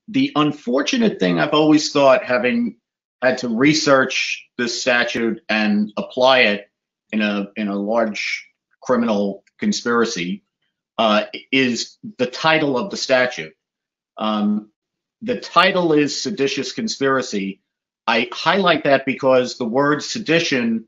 The unfortunate thing I've always thought, having had to research this statute and apply it in a large criminal conspiracy, is the title of the statute. The title is Seditious Conspiracy. I highlight that because the word sedition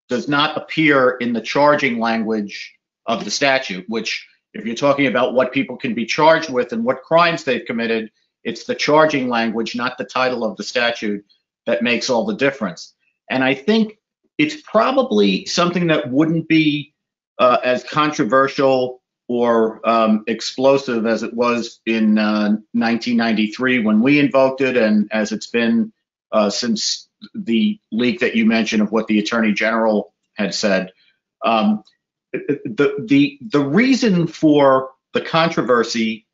does not appear in the charging language of the statute, which, if you're talking about what people can be charged with and what crimes they've committed, it's the charging language, not the title of the statute, that makes all the difference. And I think it's probably something that wouldn't be as controversial or explosive as it was in 1993 when we invoked it, and as it's been since the leak that you mentioned of what the Attorney General had said. The reason for the controversy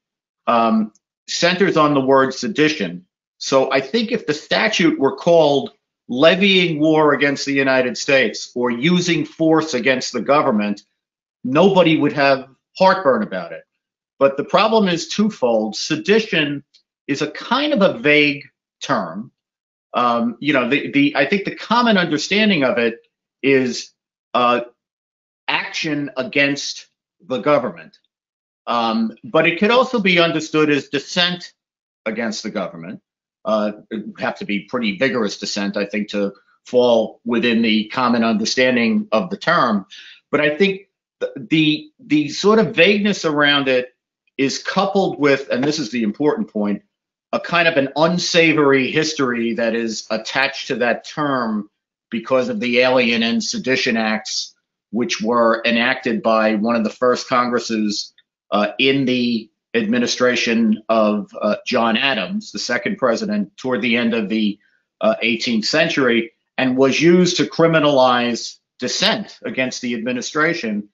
centers on the word sedition. So I think if the statute were called levying war against the United States or using force against the government, nobody would have heartburn about it. But the problem is twofold. Sedition is a kind of a vague term. I think the common understanding of it is action against the government. But it could also be understood as dissent against the government. It would have to be pretty vigorous dissent, I think, to fall within the common understanding of the term. But I think the sort of vagueness around it is coupled with, and this is the important point, a kind of an unsavory history that is attached to that term because of the Alien and Sedition Acts, which were enacted by one of the first Congresses in the administration of John Adams, the second president, toward the end of the 18th century, and was used to criminalize dissent against the administration.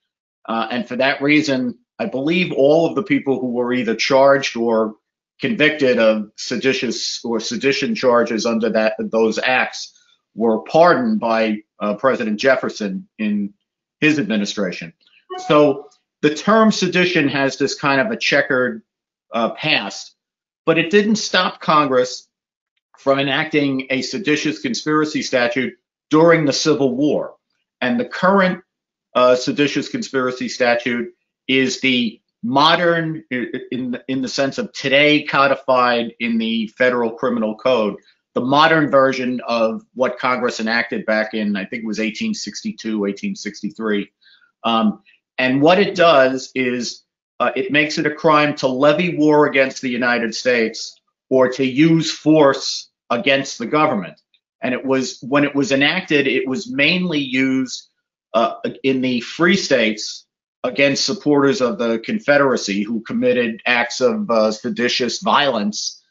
And for that reason, I believe all of the people who were either charged or convicted of seditious or sedition charges under those acts were pardoned by President Jefferson in his administration. So the term sedition has this kind of a checkered past, but it didn't stop Congress from enacting a seditious conspiracy statute during the Civil War. And the current seditious conspiracy statute is the modern, in the sense of today codified in the federal criminal code, the modern version of what Congress enacted back in, I think it was 1862, 1863. And what it does is it makes it a crime to levy war against the United States or to use force against the government. And it was, when it was enacted, it was mainly used in the free states against supporters of the Confederacy who committed acts of seditious violence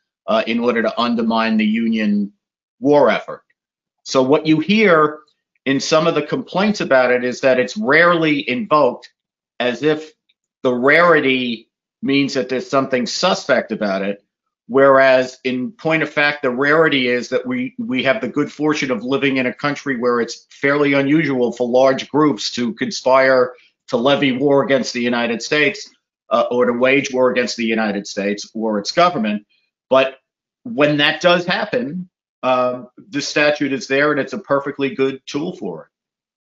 in order to undermine the Union war effort. So what you hear in some of the complaints about it is that it's rarely invoked, as if the rarity means that there's something suspect about it, whereas in point of fact, the rarity is that we have the good fortune of living in a country where it's fairly unusual for large groups to conspire to levy war against the United States or to wage war against the United States or its government. But when that does happen, the statute is there and it's a perfectly good tool for it.